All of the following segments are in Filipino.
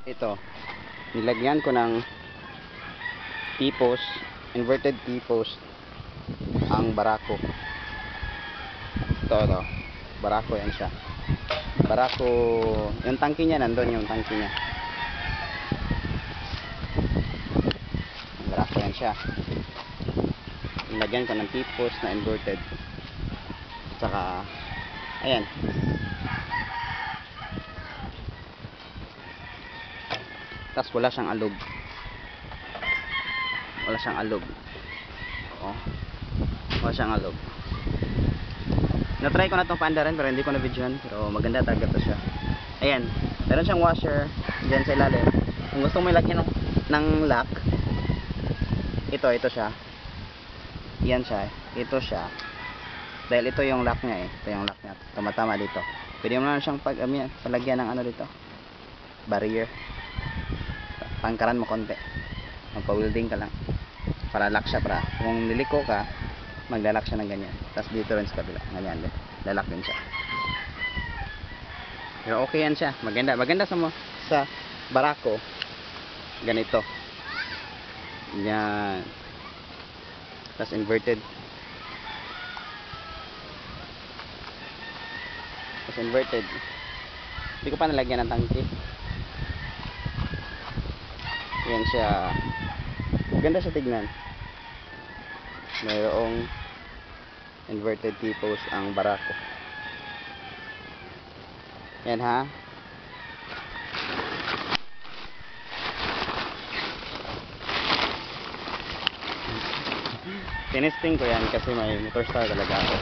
Ito, nilagyan ko ng T-post, inverted T-post ang barako. Ito, barako yan siya. Barako, yung tangke niya nandun, yung tangke niya. Barako yan siya. Nilagyan ko ng T-post na inverted. Saka, ayan. Tapos wala siyang alog. Wala siyang alog. Oh. Wala siyang alog. Na-try ko na itong paandaran pero hindi ko na-videoan. Pero maganda talaga ito siya. Ayan. Meron siyang washer dyan sa ilalim. Kung gusto mo ilagyan ng lock, ito siya. Yan siya. Ito siya. Dahil ito yung lock niya eh. Ito yung lock niya. Tumatama dito. Pwede mo na siyang palagyan ng ano dito. Barrier. Pangkaran mo konti. Magpa-welding ka lang. Para lock siya para. Kung niliko ka, maglalak siya ng ganyan. Tapos dito rin sa kabila. Ganyan din. Lalak din siya. Pero okay yan siya. Maganda. Maganda sa barako. Ganito. Yan. Tapos inverted. Tapos inverted. Hindi ko pa nalagyan ng tangke. Yan siya. Maganda siya tignan. Mayroong inverted T-post ang barako. Yan ha. Tinesting ko yan kasi may motor star talaga ako.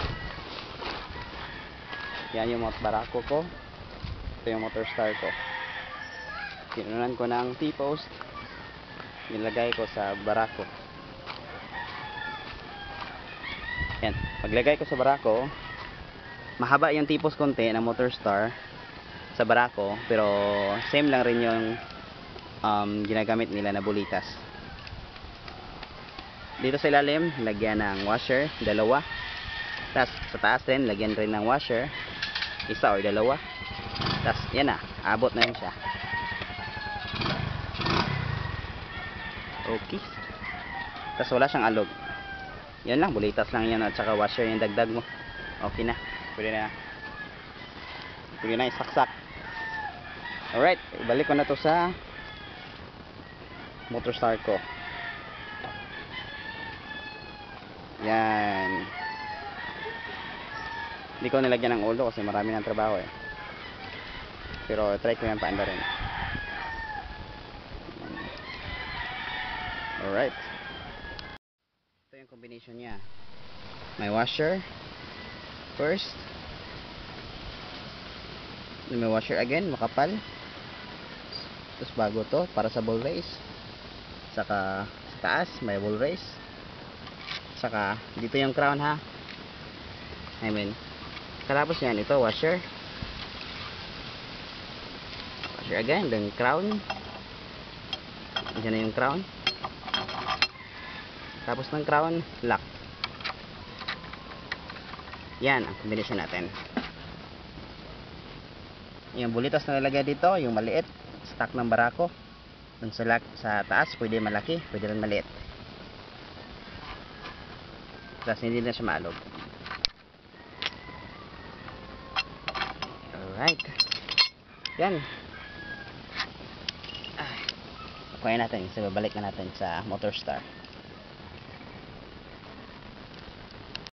Yan yung barako ko. Ito yung motor star ko. Kinunan ko ng T-post. Nilagay ko sa barako. Yan. Paglagay ko sa barako, mahaba yung T-post konti ng motor star sa barako, pero same lang rin yung ginagamit nila na bulitas. Dito sa ilalim, lagyan ng washer, dalawa. Tapos sa taas rin, lagyan rin ng washer, isa or dalawa. Tapos yan na, abot na yun siya. Okay. Tapos wala siyang alog. Yan lang, bulitas lang yan at saka washer yung dagdag mo. Okay na. Pwede na. Pwede na isaksak. Alright, ibalik ko na to sa motor star ko. Yan. Hindi ko nilagyan ng ulo kasi marami ng trabaho eh. Pero try ko yan paanda rin. Alright. Ito yung combination niya. May washer first. May washer again, makapal. Tapos bago to, para sa ball race. Saka sa taas, may ball race. Saka dito yung crown ha. I mean, katapos yan, ito washer. Washer again, then crown. Diyan na yung crown. Tapos ng crown, lock. Yan ang combination natin. Yung bulitas na nalagay dito, yung maliit, stock ng barako. Dun sa taas, pwede malaki, pwede rin maliit. Tapos hindi na siya maalog. Alright. Yan. Kuhain natin, so babalik na natin sa motor star.